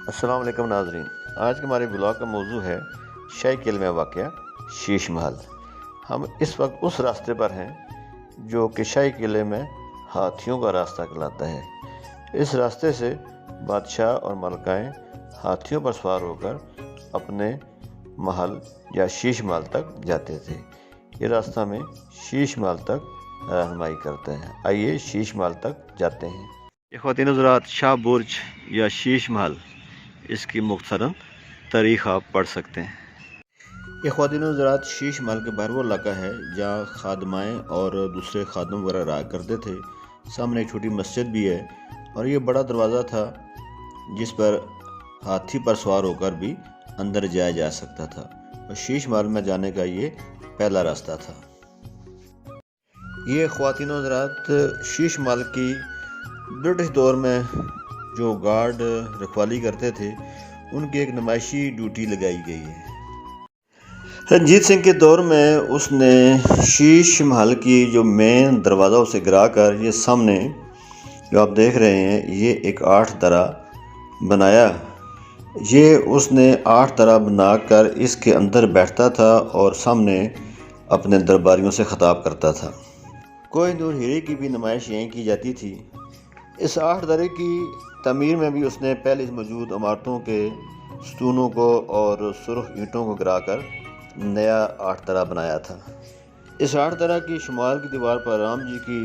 السلام علیکم ناظرین، آج کے ہمارے بلاگ کا موضوع ہے شاہی قلعے میں واقع شیش محل۔ ہم اس وقت اس راستے پر ہیں جو کہ شاہی قلعے میں ہاتھیوں کا راستہ کہلاتا ہے۔ اس راستے سے بادشاہ اور ملکائیں ہاتھیوں پر سوار ہو کر اپنے محل یا شیش محل تک جاتے تھے۔ یہ راستہ میں شیش محل تک رہنمائی کرتا ہے۔ آئیے شیش محل تک جاتے ہیں۔ یہ خواتین حضرات، شاہ برج یا شیش محل، اس کی مختصراً تاریخ آپ پڑھ سکتے ہیں۔ یہ خواتین حضرات، شیش محل کے باہر وہ علاقہ ہے جہاں خادمائیں اور دوسرے خادم وغیرہ رہا کرتے تھے۔ سامنے ایک چھوٹی مسجد بھی ہے اور یہ بڑا دروازہ تھا جس پر ہاتھی پر سوار ہو کر بھی اندر جایا جا سکتا تھا، اور شیش محل میں جانے کا یہ پہلا راستہ تھا۔ یہ خواتین حضرات، شیش محل کی برٹش دور میں جو گارڈ رکھوالی کرتے تھے ان کی ایک نمائشی ڈیوٹی لگائی گئی ہے۔ رنجیت سنگھ کے دور میں اس نے شیش محل کی جو مین دروازہ اسے گرا کر یہ سامنے جو آپ دیکھ رہے ہیں یہ ایک 8 درہ بنایا۔ یہ اس نے 8 درہ بنا کر اس کے اندر بیٹھتا تھا اور سامنے اپنے درباریوں سے خطاب کرتا تھا۔ کوہ نور ہیرے کی بھی نمائش یہیں کی جاتی تھی۔ اس 8 درے کی تعمیر میں بھی اس نے پہلے موجود عمارتوں کے ستونوں کو اور سرخ اینٹوں کو گرا کر نیا 8 درہ بنایا تھا۔ اس 8 درہ کی شمال کی دیوار پر رام جی کی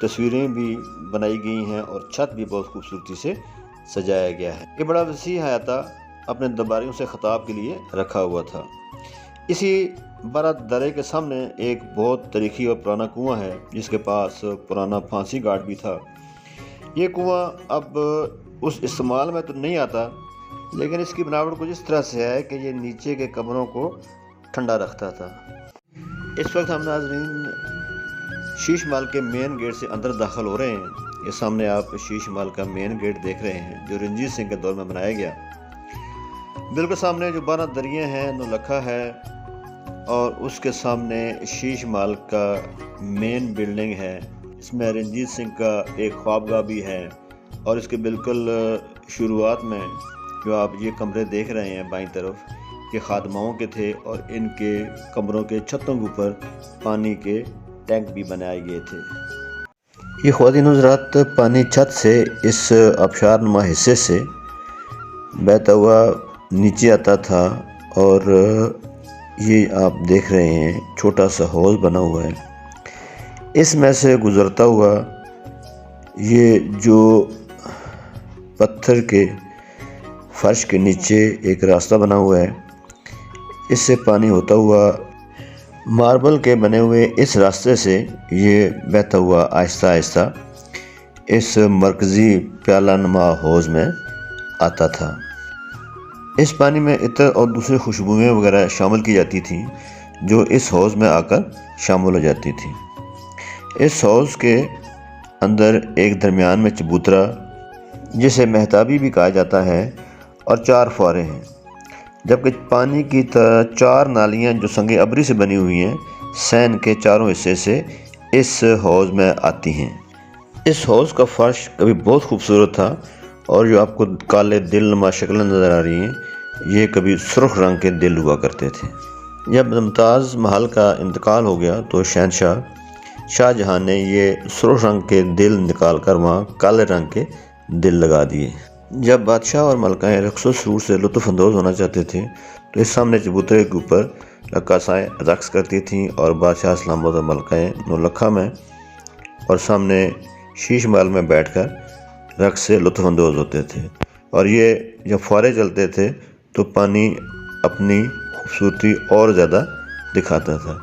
تصویریں بھی بنائی گئی ہیں اور چھت بھی بہت خوبصورتی سے سجایا گیا ہے۔ یہ بڑا وسیع احاطہ اپنے درباریوں سے خطاب کے لیے رکھا ہوا تھا۔ اسی 12 درے کے سامنے ایک بہت تاریخی اور پرانا کنواں ہے جس کے پاس پرانا پھانسی گھاٹ بھی تھا۔ یہ کنواں اب اس استعمال میں تو نہیں آتا، لیکن اس کی بناوٹ کچھ اس طرح سے ہے کہ یہ نیچے کے کمروں کو ٹھنڈا رکھتا تھا۔ اس وقت ہم ناظرین شیش محل کے مین گیٹ سے اندر داخل ہو رہے ہیں۔ یہ سامنے آپ شیش محل کا مین گیٹ دیکھ رہے ہیں جو رنجیت سنگھ کے دور میں بنایا گیا۔ بالکل سامنے جو 12 دریاں ہیں، نولکھا ہے، اور اس کے سامنے شیش محل کا مین بلڈنگ ہے۔ اس میں رنجیت سنگھ کا ایک خوابگاہ بھی ہے، اور اس کے بالکل شروعات میں جو آپ یہ کمرے دیکھ رہے ہیں بائیں طرف، یہ خادماؤں کے تھے اور ان کے کمروں کے چھتوں کے اوپر پانی کے ٹینک بھی بنائے گئے تھے۔ یہ خواتین حضرات، پانی چھت سے اس آبشار نما حصے سے بہتا ہوا نیچے آتا تھا، اور یہ آپ دیکھ رہے ہیں چھوٹا سا حوض بنا ہوا ہے۔ اس میں سے گزرتا ہوا یہ جو پتھر کے فرش کے نیچے ایک راستہ بنا ہوا ہے، اس سے پانی ہوتا ہوا ماربل کے بنے ہوئے اس راستے سے یہ بہتا ہوا آہستہ آہستہ اس مرکزی پیالہ نما حوض میں آتا تھا۔ اس پانی میں عطر اور دوسری خوشبوئیں وغیرہ شامل کی جاتی تھیں جو اس حوض میں آ کر شامل ہو جاتی تھیں۔ اس حوض کے اندر ایک درمیان میں چبوترا جسے مہتابی بھی کہا جاتا ہے اور 4 فوارے ہیں، جبکہ پانی کی 4 نالیاں جو سنگ ابری سے بنی ہوئی ہیں سین کے چاروں حصے سے اس حوض میں آتی ہیں۔ اس حوض کا فرش کبھی بہت خوبصورت تھا، اور جو آپ کو کالے دل نما شکلیں نظر آ رہی ہیں یہ کبھی سرخ رنگ کے دل ہوا کرتے تھے۔ جب ممتاز محل کا انتقال ہو گیا تو شہنشاہ شاہ جہاں نے یہ سرخ رنگ کے دل نکال کر وہاں کالے رنگ کے دل لگا دیے۔ جب بادشاہ اور ملکائیں رقص و سرور سے لطف اندوز ہونا چاہتے تھے تو اس سامنے چبوترے کے اوپر رقاصائیں رقص کرتی تھیں، اور بادشاہ اسلام آباد اور ملکائیں نولکھا میں اور سامنے شیش محل میں بیٹھ کر رقص سے لطف اندوز ہوتے تھے، اور یہ جب فوارے چلتے تھے تو پانی اپنی خوبصورتی اور زیادہ دکھاتا تھا۔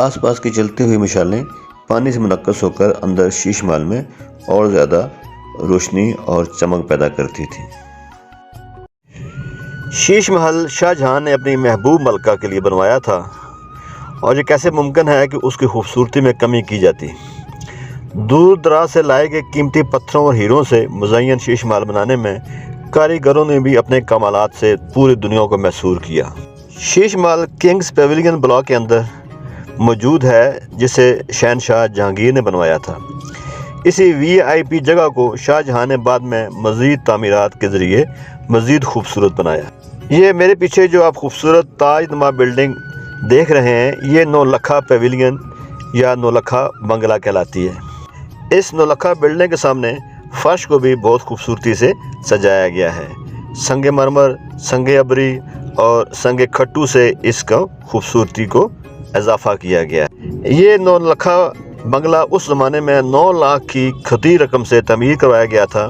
آس پاس کی چلتی ہوئی مشالیں پانی سے منعکس ہو کر اندر شیش محل میں اور زیادہ روشنی اور چمک پیدا کرتی تھی۔ شیش محل شاہ جہاں نے اپنی محبوب ملکہ کے لیے بنوایا تھا، اور یہ کیسے ممکن ہے کہ اس کی خوبصورتی میں کمی کی جاتی۔ دور دراز سے لائے گئے قیمتی پتھروں اور ہیروں سے مزین شیش محل بنانے میں کاریگروں نے بھی اپنے کمالات سے پوری دنیا کو مسحور کیا۔ شیش محل کنگز پیویلین بلاک کے اندر موجود ہے جسے شہنشاہ جہانگیر نے بنوایا تھا۔ اسی وی آئی پی جگہ کو شاہ جہاں نے بعد میں مزید تعمیرات کے ذریعے مزید خوبصورت بنایا۔ یہ میرے پیچھے جو آپ خوبصورت تاج نما بلڈنگ دیکھ رہے ہیں، یہ نولکھا پیویلین یا نولکھا بنگلہ کہلاتی ہے۔ اس نولکھا بلڈنگ کے سامنے فرش کو بھی بہت خوبصورتی سے سجایا گیا ہے۔ سنگ مرمر، سنگ ابری اور سنگ کھٹو سے اس کا خوبصورتی کو اضافہ کیا گیا ہے۔ یہ نولکھا بنگلہ اس زمانے میں 9 لاکھ کی کھوتی رقم سے تعمیر کروایا گیا تھا۔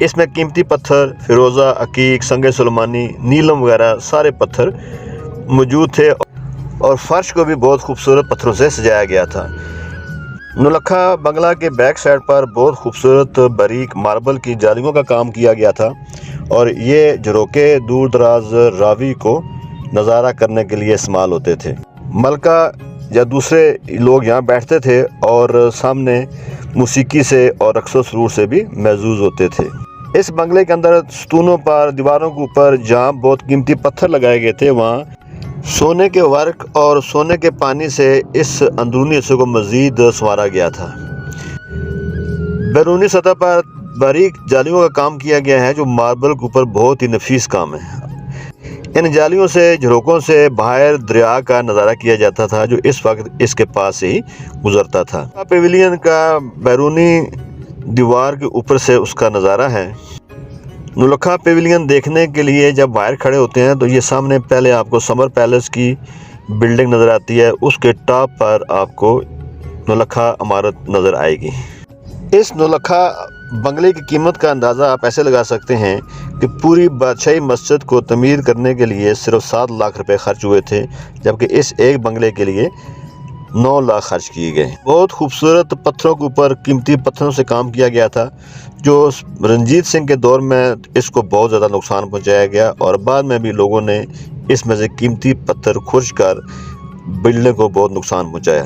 اس میں قیمتی پتھر، فیروزہ، عقیق، سنگ سلیمانی، نیلم وغیرہ سارے پتھر موجود تھے اور فرش کو بھی بہت خوبصورت پتھروں سے سجایا گیا تھا۔ نولکھا بنگلہ کے بیک سائڈ پر بہت خوبصورت باریک ماربل کی جالیوں کا کام کیا گیا تھا اور یہ جھروکے دور دراز راوی کو نظارہ کرنے کے لیے استعمال ہوتے تھے۔ ملکہ یا دوسرے لوگ یہاں بیٹھتے تھے اور سامنے موسیقی سے اور رقص و سرور سے بھی محظوظ ہوتے تھے۔ اس بنگلے کے اندر ستونوں پر، دیواروں کے اوپر جہاں بہت قیمتی پتھر لگائے گئے تھے، وہاں سونے کے ورق اور سونے کے پانی سے اس اندرونی حصے کو مزید سنوارا گیا تھا۔ بیرونی سطح پر باریک جالیوں کا کام کیا گیا ہے جو ماربل کے اوپر بہت ہی نفیس کام ہے۔ ان جالیوں سے، جھروکوں سے باہر دریا کا نظارہ کیا جاتا تھا جو اس وقت اس کے پاس سے ہی گزرتا تھا۔ پیویلین کا بیرونی دیوار کے اوپر سے اس کا نظارہ ہے۔ نولکھا پیویلین دیکھنے کے لیے جب باہر کھڑے ہوتے ہیں تو یہ سامنے پہلے آپ کو سمر پیلس کی بلڈنگ نظر آتی ہے، اس کے ٹاپ پر آپ کو نولکھا عمارت نظر آئے گی۔ اس نولکھا بنگلے کی قیمت کا اندازہ آپ ایسے لگا سکتے ہیں کہ پوری بادشاہی مسجد کو تعمیر کرنے کے لیے صرف 7 لاکھ روپے خرچ ہوئے تھے، جبکہ اس ایک بنگلے کے لیے 9 لاکھ خرچ کیے گئے۔ بہت خوبصورت پتھروں کے اوپر قیمتی پتھروں سے کام کیا گیا تھا جو رنجیت سنگھ کے دور میں اس کو بہت زیادہ نقصان پہنچایا گیا اور بعد میں بھی لوگوں نے اس میں سے قیمتی پتھر خرچ کر بلڈنگ کو بہت نقصان پہنچایا۔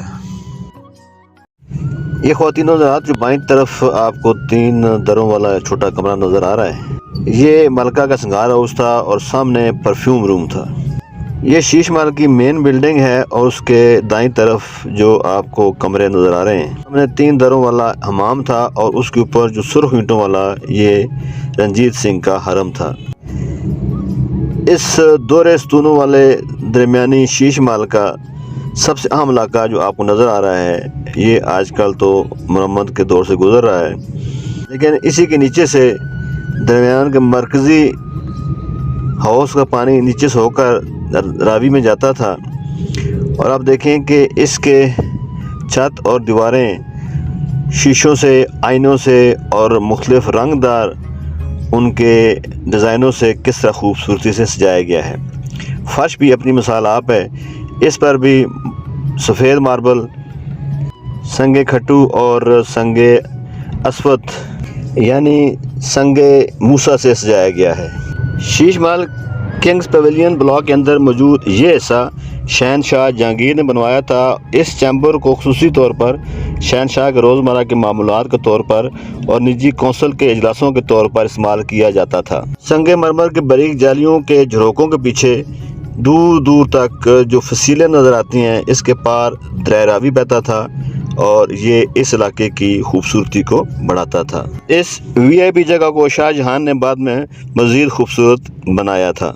یہ خواتین حضرات، جو بائیں طرف آپ کو 3 دروں والا چھوٹا کمرہ نظر آ رہا ہے، یہ ملکہ کا سنگار ہاؤس تھا اور سامنے پرفیوم روم تھا۔ یہ شیش محل کی مین بلڈنگ ہے اور اس کے دائیں طرف جو آپ کو کمرے نظر آ رہے ہیں، سامنے 3 دروں والا حمام تھا اور اس کے اوپر جو سرخ اینٹوں والا یہ رنجیت سنگھ کا حرم تھا۔ اس دورے ستونوں والے درمیانی شیش محل کا سب سے اہم علاقہ جو آپ کو نظر آ رہا ہے، یہ آج کل تو مرمت کے دور سے گزر رہا ہے، لیکن اسی کے نیچے سے درمیان کے مرکزی ہاؤس کا پانی نیچے سے ہو کر راوی میں جاتا تھا اور آپ دیکھیں کہ اس کے چھت اور دیواریں شیشوں سے، آئینوں سے اور مختلف رنگ دار ان کے ڈیزائنوں سے کس طرح خوبصورتی سے سجایا گیا ہے۔ فرش بھی اپنی مثال آپ ہے، اس پر بھی سفید ماربل، سنگ کھٹو اور سنگ اسود یعنی سنگ موسیٰ سے سجایا گیا ہے۔ شیش محل کنگز پیویلین بلاک کے اندر موجود یہ حصہ شہنشاہ جہانگیر نے بنوایا تھا۔ اس چیمبر کو خصوصی طور پر شہنشاہ کے روزمرہ کے معمولات کے طور پر اور نجی کونسل کے اجلاسوں کے طور پر استعمال کیا جاتا تھا۔ سنگ مرمر کے باریک جالیوں کے جھروکوں کے پیچھے دور دور تک جو فصیلیں نظر آتی ہیں، اس کے پار دریا راوی بہتا تھا اور یہ اس علاقے کی خوبصورتی کو بڑھاتا تھا۔ اس وی آئی پی جگہ کو شاہ جہان نے بعد میں مزید خوبصورت بنایا تھا۔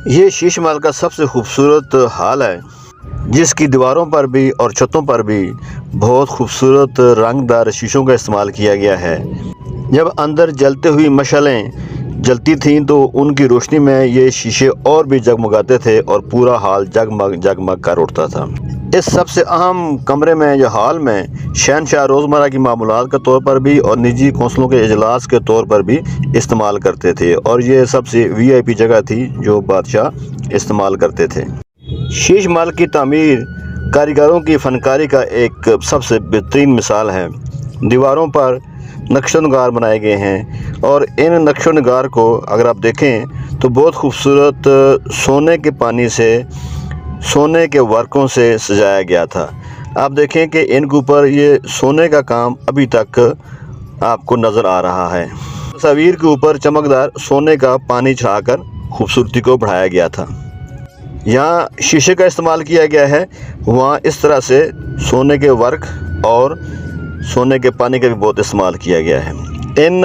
یہ شیش محل کا سب سے خوبصورت ہال ہے جس کی دیواروں پر بھی اور چھتوں پر بھی بہت خوبصورت رنگ دار شیشوں کا استعمال کیا گیا ہے۔ جب اندر جلتے ہوئی مشعلیں جلتی تھیں تو ان کی روشنی میں یہ شیشے اور بھی جگمگاتے تھے اور پورا ہال جگمگ جگمگ کر اٹھتا تھا۔ اس سب سے اہم کمرے میں یا ہال میں شہنشاہ روزمرہ کی معمولات کے طور پر بھی اور نجی کونسلوں کے اجلاس کے طور پر بھی استعمال کرتے تھے اور یہ سب سے وی آئی پی جگہ تھی جو بادشاہ استعمال کرتے تھے۔ شیش محل کی تعمیر کاریگروں کی فنکاری کا ایک سب سے بہترین مثال ہے۔ دیواروں پر نقش و نگار بنائے گئے ہیں اور ان نقش و نگار کو اگر آپ دیکھیں تو بہت خوبصورت سونے کے پانی سے، سونے کے ورقوں سے سجایا گیا تھا۔ آپ دیکھیں کہ ان کے اوپر یہ سونے کا کام ابھی تک آپ کو نظر آ رہا ہے۔ تصاویر کے اوپر چمکدار سونے کا پانی چھڑا کر خوبصورتی کو بڑھایا گیا تھا۔ یہاں شیشے کا استعمال کیا گیا ہے، وہاں اس طرح سے سونے کے ورق اور سونے کے پانی کا بھی بہت استعمال کیا گیا ہے۔ ان